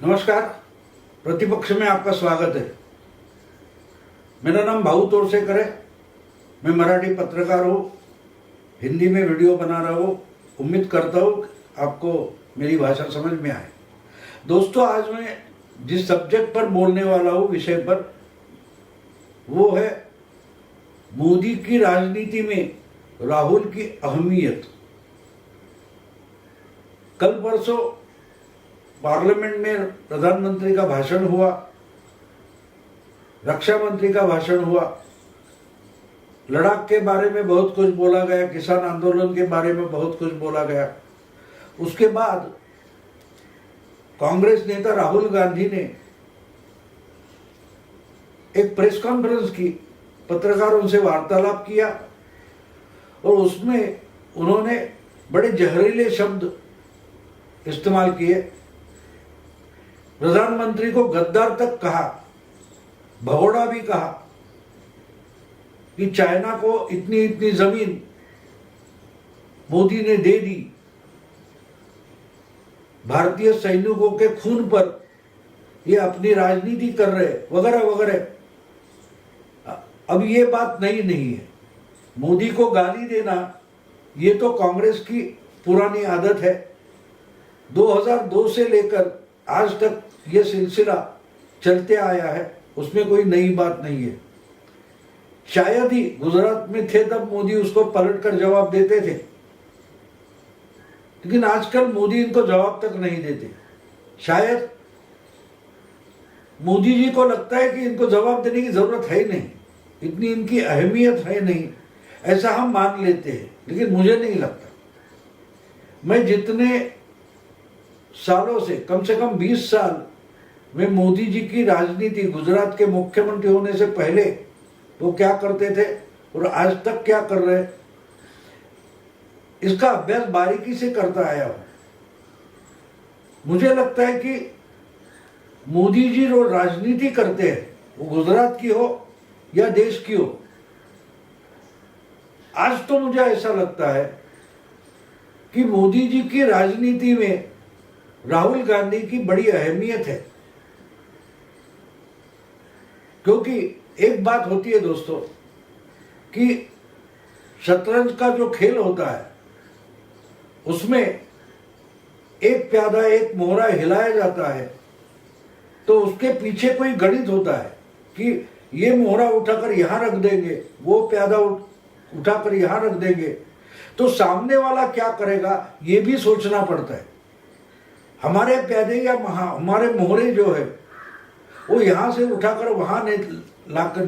नमस्कार। प्रतिपक्ष में आपका स्वागत है। मेरा नाम भाऊ तोरसेकर है। मैं मराठी पत्रकार हूँ, हिंदी में वीडियो बना रहा हूँ। उम्मीद करता हूँ आपको मेरी भाषा समझ में आए। दोस्तों, आज मैं जिस सब्जेक्ट पर बोलने वाला हूँ, विषय पर, वो है मोदी की राजनीति में राहुल की अहमियत। कल परसों पार्लियामेंट में प्रधानमंत्री का भाषण हुआ, रक्षा मंत्री का भाषण हुआ, लद्दाख के बारे में बहुत कुछ बोला गया, किसान आंदोलन के बारे में बहुत कुछ बोला गया। उसके बाद कांग्रेस नेता राहुल गांधी ने एक प्रेस कॉन्फ्रेंस की, पत्रकारों से वार्तालाप किया और उसमें उन्होंने बड़े जहरीले शब्द इस्तेमाल किए। प्रधानमंत्री को गद्दार तक कहा, भगोड़ा भी कहा कि चाइना को इतनी इतनी जमीन मोदी ने दे दी, भारतीय सैनिकों के खून पर ये अपनी राजनीति कर रहे, वगैरह वगैरह। अब ये बात नहीं है। मोदी को गाली देना ये तो कांग्रेस की पुरानी आदत है। 2002 से लेकर आज तक ये सिलसिला चलते आया है, उसमें कोई नई बात नहीं है। शायद ही गुजरात में थे तब मोदी उसको पलटकर जवाब देते थे, लेकिन आजकल मोदी इनको जवाब तक नहीं देते। शायद मोदी जी को लगता है कि इनको जवाब देने की जरूरत है ही नहीं, इतनी इनकी अहमियत है नहीं, ऐसा हम मान लेते हैं। लेकिन मुझे नहीं लगता। मैं जितने सालों से कम 20 साल में मोदी जी की राजनीति, गुजरात के मुख्यमंत्री होने से पहले वो क्या करते थे और आज तक क्या कर रहे, इसका अभ्यास बारीकी से करता आया हूं। मुझे लगता है कि मोदी जी जो राजनीति करते हैं, वो गुजरात की हो या देश की हो, आज तो मुझे ऐसा लगता है कि मोदी जी की राजनीति में राहुल गांधी की बड़ी अहमियत है। क्योंकि एक बात होती है दोस्तों कि शतरंज का जो खेल होता है, उसमें एक प्यादा, एक मोहरा हिलाया जाता है, तो उसके पीछे कोई गणित होता है कि ये मोहरा उठाकर यहां रख देंगे, वो प्यादा उठाकर यहां रख देंगे, तो सामने वाला क्या करेगा ये भी सोचना पड़ता है। हमारे प्यादे या हमारे मोहरे जो है वो यहां से उठाकर वहां लाकर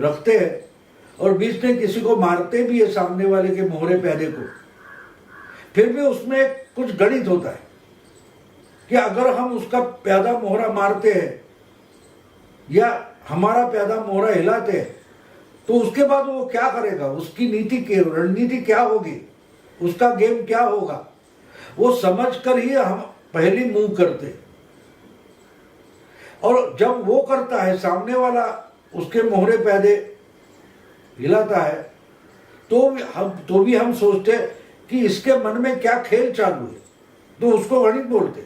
रखते हैं और बीच में किसी को मारते भी है, सामने वाले के मोहरे प्यादे को। फिर भी उसमें कुछ गणित होता है कि अगर हम उसका प्यादा मोहरा मारते हैं या हमारा प्यादा मोहरा हिलाते हैं, तो उसके बाद वो क्या करेगा, उसकी रणनीति क्या होगी, उसका गेम क्या होगा, वो समझकर ही हम पहली मूव करते। और जब वो करता है, सामने वाला उसके मोहरे पैदे हिलाता है, तो भी हम सोचते कि इसके मन में क्या खेल चालू है, तो उसको गणित बोलते।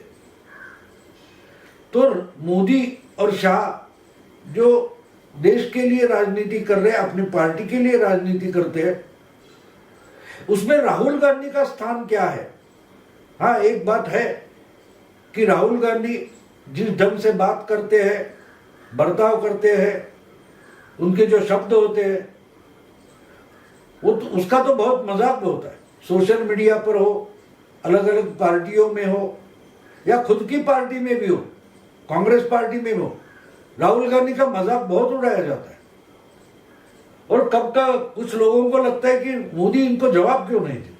तो मोदी और शाह जो देश के लिए राजनीति कर रहे हैं, अपनी पार्टी के लिए राजनीति करते हैं, उसमें राहुल गांधी का स्थान क्या है। हाँ, एक बात है कि राहुल गांधी जिस ढंग से बात करते हैं, बर्ताव करते हैं, उनके जो शब्द होते हैं, वो तो उसका तो बहुत मजाक होता है। सोशल मीडिया पर हो, अलग अलग पार्टियों में हो, या खुद की पार्टी में भी हो, कांग्रेस पार्टी में हो, राहुल गांधी का मजाक बहुत उड़ाया जाता है। और कब का कुछ लोगों को लगता है कि मोदी इनको जवाब क्यों नहीं देते।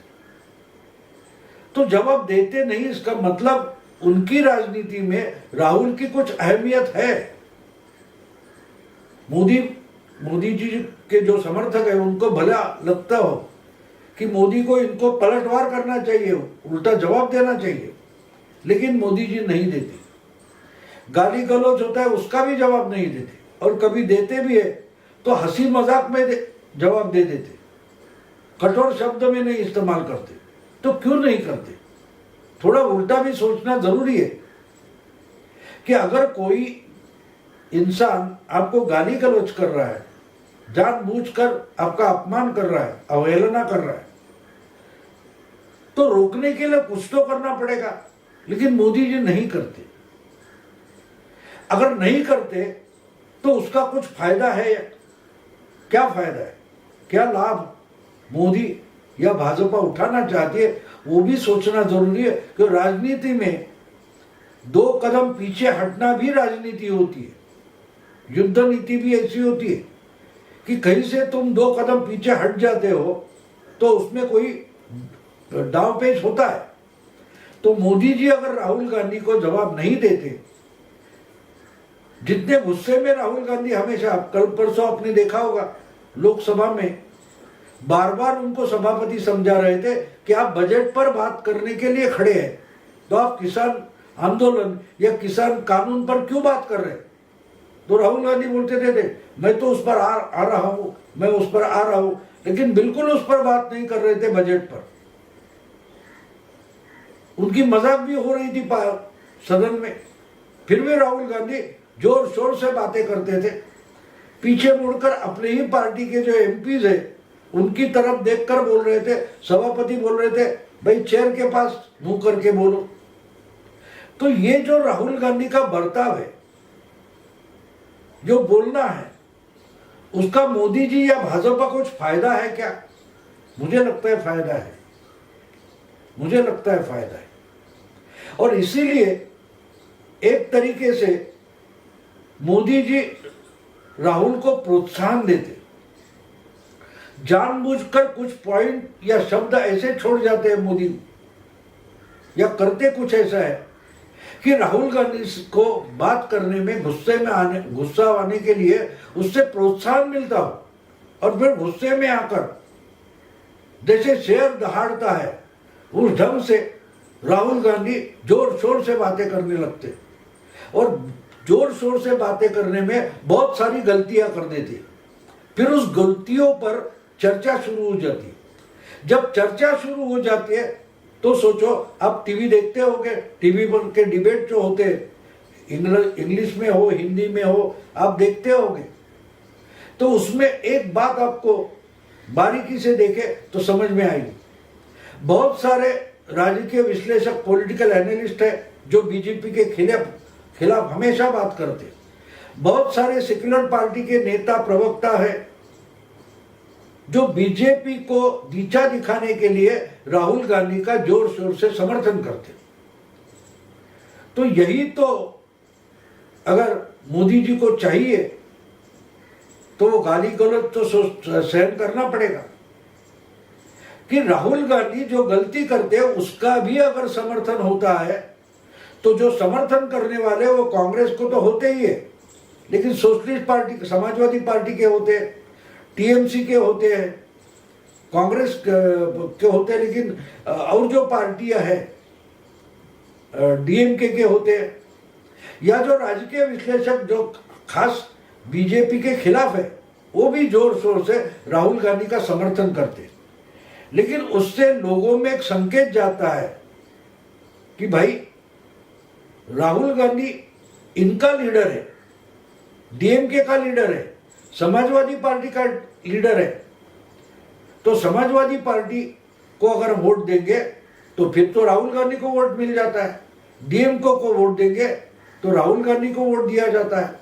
तो जवाब देते नहीं, इसका मतलब उनकी राजनीति में राहुल की कुछ अहमियत है। मोदी जी के जो समर्थक है, उनको भला लगता हो कि मोदी को इनको पलटवार करना चाहिए, उल्टा जवाब देना चाहिए, लेकिन मोदी जी नहीं देते। गाली गलौज होता है, उसका भी जवाब नहीं देते, और कभी देते भी है तो हंसी मजाक में जवाब दे देते, कठोर शब्द में नहीं इस्तेमाल करते। तो क्यों नहीं करते? थोड़ा उल्टा भी सोचना जरूरी है कि अगर कोई इंसान आपको गाली गलौज कर रहा है, जानबूझकर आपका अपमान कर रहा है, अवहेलना कर रहा है, तो रोकने के लिए कुछ तो करना पड़ेगा। लेकिन मोदी जी नहीं करते। अगर नहीं करते तो उसका कुछ फायदा है? क्या फायदा है, क्या लाभ मोदी या भाजपा उठाना चाहती है, वो भी सोचना जरूरी है। कि राजनीति में 2 कदम पीछे हटना भी राजनीति होती है। युद्ध नीति भी ऐसी होती है कि कहीं से तुम 2 कदम पीछे हट जाते हो तो उसमें कोई दांवपेच होता है। तो मोदी जी अगर राहुल गांधी को जवाब नहीं देते, जितने गुस्से में राहुल गांधी हमेशा, कल परसों आपने देखा होगा लोकसभा में बार बार उनको सभापति समझा रहे थे कि आप बजट पर बात करने के लिए खड़े हैं, तो आप किसान आंदोलन या किसान कानून पर क्यों बात कर रहे हैं? तो राहुल गांधी बोलते थे मैं तो उस पर आ रहा हूं, मैं उस पर आ रहा हूं, लेकिन बिल्कुल उस पर बात नहीं कर रहे थे बजट पर। उनकी मजाक भी हो रही थी सदन में, फिर भी राहुल गांधी जोर शोर से बातें करते थे। पीछे मुड़कर अपने ही पार्टी के जो एमपीज है उनकी तरफ देखकर बोल रहे थे, सभापति बोल रहे थे भाई चेयर के पास मुंह करके बोलो। तो ये जो राहुल गांधी का बर्ताव है, जो बोलना है, उसका मोदी जी या भाजपा कुछ फायदा है क्या? मुझे लगता है फायदा है, मुझे लगता है फायदा है। और इसीलिए एक तरीके से मोदी जी राहुल को प्रोत्साहन देते, जानबूझकर कुछ पॉइंट या शब्द ऐसे छोड़ जाते हैं मोदी, या करते कुछ ऐसा है कि राहुल गांधी को बात करने में गुस्सा आने के लिए उससे प्रोत्साहन मिलता हो, और फिर गुस्से में आकर जैसे शेर दहाड़ता है उस ढंग से राहुल गांधी जोर शोर से बातें करने लगते, और जोर शोर से बातें करने में बहुत सारी गलतियां कर देते। फिर उस गलतियों पर चर्चा शुरू हो जाती है। जब चर्चा शुरू हो जाती है तो सोचो, आप टीवी देखते होंगे, टीवी पर के डिबेट जो होते हैं, इंग्लिश में हो हिंदी में हो, आप देखते होंगे, तो उसमें एक बात आपको बारीकी से देखे तो समझ में आएगी। बहुत सारे राजकीय विश्लेषक, पॉलिटिकल एनालिस्ट है जो बीजेपी के खिलाफ हमेशा बात करते। बहुत सारे सेक्युलर पार्टी के नेता, प्रवक्ता है जो बीजेपी को नीचा दिखाने के लिए राहुल गांधी का जोर शोर से समर्थन करते। तो यही तो अगर मोदी जी को चाहिए तो वो गाली गलौज तो सहन करना पड़ेगा। कि राहुल गांधी जो गलती करते हैं उसका भी अगर समर्थन होता है तो जो समर्थन करने वाले वो कांग्रेस को तो होते ही है, लेकिन सोशलिस्ट पार्टी, समाजवादी पार्टी के होते हैं, टीएमसी के होते हैं, कांग्रेस के होते हैं, लेकिन और जो पार्टियां हैं डीएमके के होते हैं, या जो राजकीय विश्लेषक जो खास बीजेपी के खिलाफ है वो भी जोर शोर से राहुल गांधी का समर्थन करते हैं। लेकिन उससे लोगों में एक संकेत जाता है कि भाई राहुल गांधी इनका लीडर है, डीएमके का लीडर है, समाजवादी पार्टी का लीडर है, तो समाजवादी पार्टी को अगर वोट देंगे तो फिर तो राहुल गांधी को वोट मिल जाता है, डीएमके को वोट देंगे तो राहुल गांधी को वोट दिया जाता है,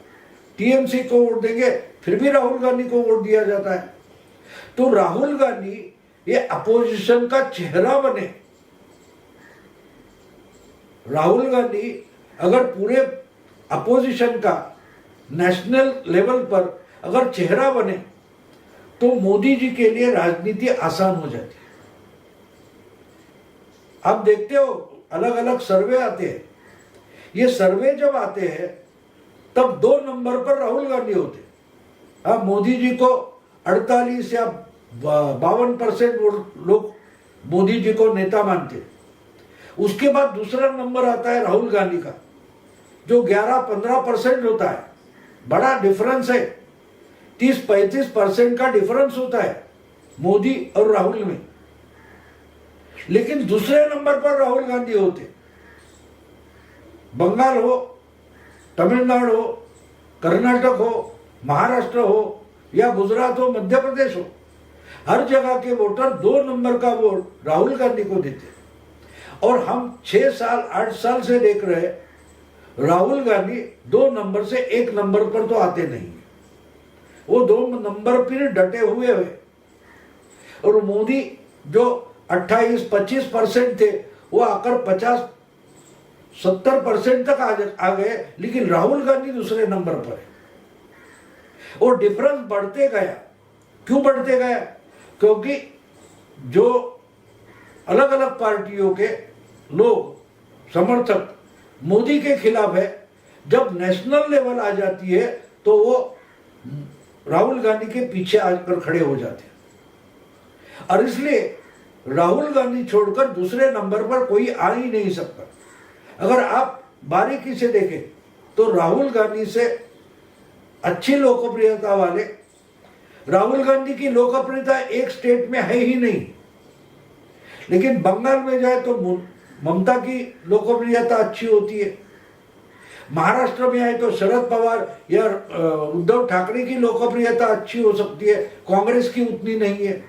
टीएमसी को वोट देंगे फिर भी राहुल गांधी को वोट दिया जाता है। तो राहुल गांधी ये अपोजिशन का चेहरा बने। राहुल गांधी अगर पूरे अपोजिशन का नेशनल लेवल पर अगर चेहरा बने तो मोदी जी के लिए राजनीति आसान हो जाती है। आप देखते हो अलग अलग सर्वे आते हैं, ये सर्वे जब आते हैं तब 2 नंबर पर राहुल गांधी होते। अब मोदी जी को 48 या 52% लोग मोदी जी को नेता मानते। उसके बाद दूसरा नंबर आता है राहुल गांधी का जो 11-15% होता है। बड़ा डिफरेंस है, 30-35% का डिफरेंस होता है मोदी और राहुल में। लेकिन दूसरे नंबर पर राहुल गांधी होते। बंगाल हो तमिलनाडु हो, कर्नाटक हो, महाराष्ट्र हो या गुजरात हो, मध्य प्रदेश हो, हर जगह के वोटर 2 नंबर का वोट राहुल गांधी को देते। और हम 6 साल 8 साल से देख रहे हैं राहुल गांधी 2 नंबर से 1 नंबर पर तो आते नहीं, वो 2 नंबर पर डटे हुए हैं। और मोदी जो 28-25% थे वो आकर 50-70% तक आ गए, लेकिन राहुल गांधी दूसरे नंबर पर है। और डिफरेंस बढ़ते गया। क्यों बढ़ते गया? क्योंकि जो अलग अलग पार्टियों के लोग समर्थक मोदी के खिलाफ है, जब नेशनल लेवल आ जाती है तो वो राहुल गांधी के पीछे आकर खड़े हो जाते हैं। और इसलिए राहुल गांधी छोड़कर दूसरे नंबर पर कोई आ ही नहीं सकता। अगर आप बारीकी से देखें तो राहुल गांधी से अच्छी लोकप्रियता वाले, राहुल गांधी की लोकप्रियता एक स्टेट में है ही नहीं, लेकिन बंगाल में जाए तो ममता की लोकप्रियता अच्छी होती है, महाराष्ट्र में आए तो शरद पवार या उद्धव ठाकरे की लोकप्रियता अच्छी हो सकती है, कांग्रेस की उतनी नहीं है।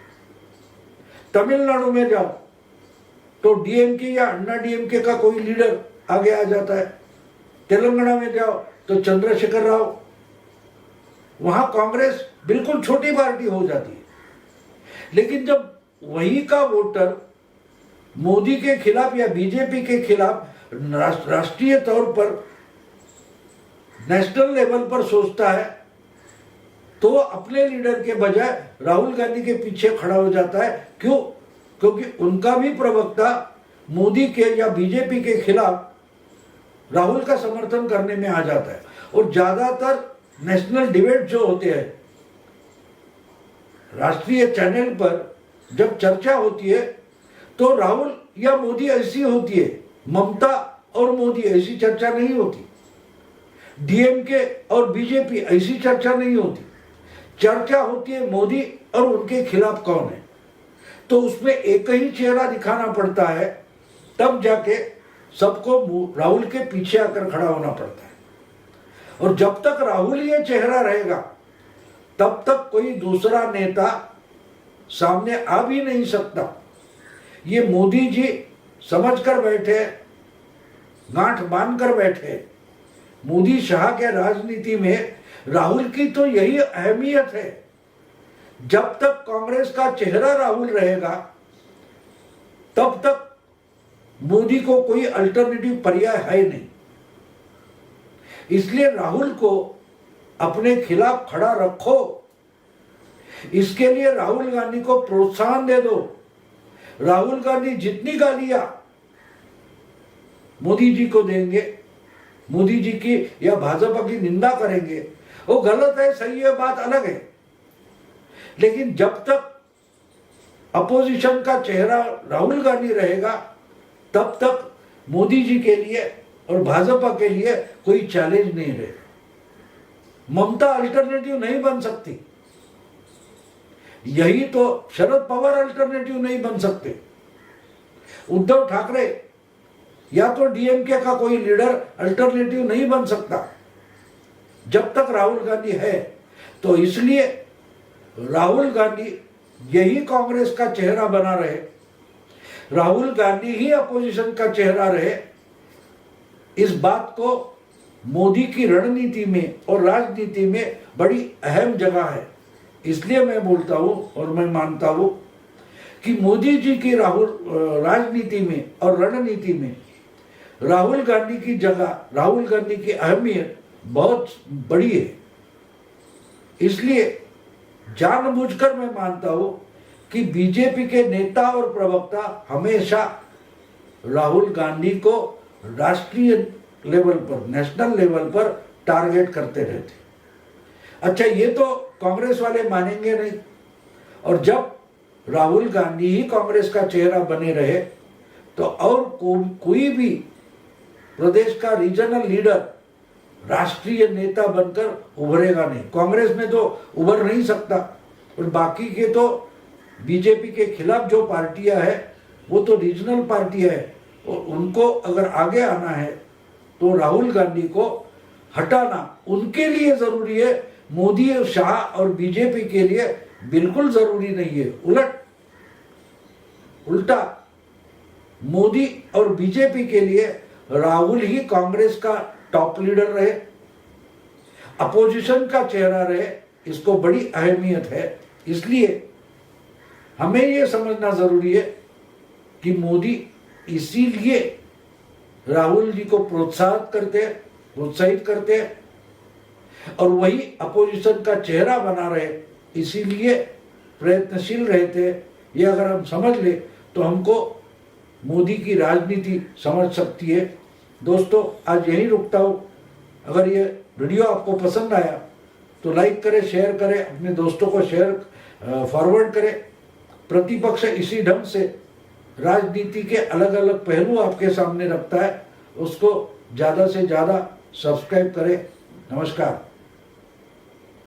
तमिलनाडु में जाओ तो डीएमके या अन्ना डीएमके का कोई लीडर आगे आ जाता है। तेलंगाना में जाओ तो चंद्रशेखर राव, वहां कांग्रेस बिल्कुल छोटी पार्टी हो जाती है। लेकिन जब वही का वोटर मोदी के खिलाफ या बीजेपी के खिलाफ राष्ट्रीय तौर पर नेशनल लेवल पर सोचता है तो वो अपने लीडर के बजाय राहुल गांधी के पीछे खड़ा हो जाता है। क्यों? क्योंकि उनका भी प्रवक्ता मोदी के या बीजेपी के खिलाफ राहुल का समर्थन करने में आ जाता है। और ज्यादातर नेशनल डिबेट जो होते हैं राष्ट्रीय चैनल पर, जब चर्चा होती है तो राहुल या मोदी ऐसी होती है, ममता और मोदी ऐसी चर्चा नहीं होती, डीएमके और बीजेपी ऐसी चर्चा नहीं होती। चर्चा होती है मोदी और उनके खिलाफ कौन है। तो उसमें एक ही चेहरा दिखाना पड़ता है, तब जाके सबको राहुल के पीछे आकर खड़ा होना पड़ता है। और जब तक राहुल ये चेहरा रहेगा तब तक कोई दूसरा नेता सामने आ भी नहीं सकता। ये मोदी जी समझ कर बैठे, गांठ बांध कर बैठे। मोदी शाह के राजनीति में राहुल की तो यही अहमियत है। जब तक कांग्रेस का चेहरा राहुल रहेगा तब तक मोदी को कोई अल्टरनेटिव पर्याय है नहीं। इसलिए राहुल को अपने खिलाफ खड़ा रखो। इसके लिए राहुल गांधी को प्रोत्साहन दे दो। राहुल गांधी जितनी गालियां मोदी जी को देंगे, मोदी जी की या भाजपा की निंदा करेंगे, वो गलत है, सही है, बात अलग है। लेकिन जब तक अपोजिशन का चेहरा राहुल गांधी रहेगा तब तक मोदी जी के लिए और भाजपा के लिए कोई चैलेंज नहीं रहेगा। ममता अल्टरनेटिव नहीं बन सकती, यही तो शरद पवार अल्टरनेटिव नहीं बन सकते। उद्धव ठाकरे या तो डीएमके का कोई लीडर अल्टरनेटिव नहीं बन सकता जब तक राहुल गांधी है। तो इसलिए राहुल गांधी यही कांग्रेस का चेहरा बना रहे, राहुल गांधी ही अपोजिशन का चेहरा रहे। इस बात को मोदी की रणनीति में और राजनीति में बड़ी अहम जगह है। इसलिए मैं बोलता हूं और मैं मानता हूं कि मोदी जी की राजनीति में और रणनीति में राहुल गांधी की जगह, राहुल गांधी की अहमियत बहुत बड़ी है। इसलिए जानबूझकर मैं मानता हूं कि बीजेपी के नेता और प्रवक्ता हमेशा राहुल गांधी को राष्ट्रीय लेवल पर, नेशनल लेवल पर टारगेट करते रहते। अच्छा, ये तो कांग्रेस वाले मानेंगे नहीं। और जब राहुल गांधी ही कांग्रेस का चेहरा बने रहे तो और कोई भी प्रदेश का रीजनल लीडर राष्ट्रीय नेता बनकर उभरेगा नहीं। कांग्रेस में तो उभर नहीं सकता। और बाकी के तो बीजेपी के खिलाफ जो पार्टियां हैं वो तो रीजनल पार्टियां है, और उनको अगर आगे आना है तो राहुल गांधी को हटाना उनके लिए जरूरी है, मोदी और शाह और बीजेपी के लिए बिल्कुल जरूरी नहीं है। उल्टा मोदी और बीजेपी के लिए राहुल ही कांग्रेस का टॉप लीडर रहे, अपोजिशन का चेहरा रहे, इसको बड़ी अहमियत है। इसलिए हमें यह समझना जरूरी है कि मोदी इसीलिए राहुल जी को प्रोत्साहित करते हैं और वही अपोजिशन का चेहरा बना रहे, इसीलिए प्रयत्नशील रहते हैं। ये अगर हम समझ ले तो हमको मोदी की राजनीति समझ सकती है। दोस्तों, आज यहीं रुकता हूं। अगर ये वीडियो आपको पसंद आया तो लाइक करें, शेयर करें, अपने दोस्तों को फॉरवर्ड करें। प्रतिपक्ष इसी ढंग से राजनीति के अलग अलग पहलू आपके सामने रखता है, उसको ज्यादा से ज्यादा सब्सक्राइब करें। नमस्कार।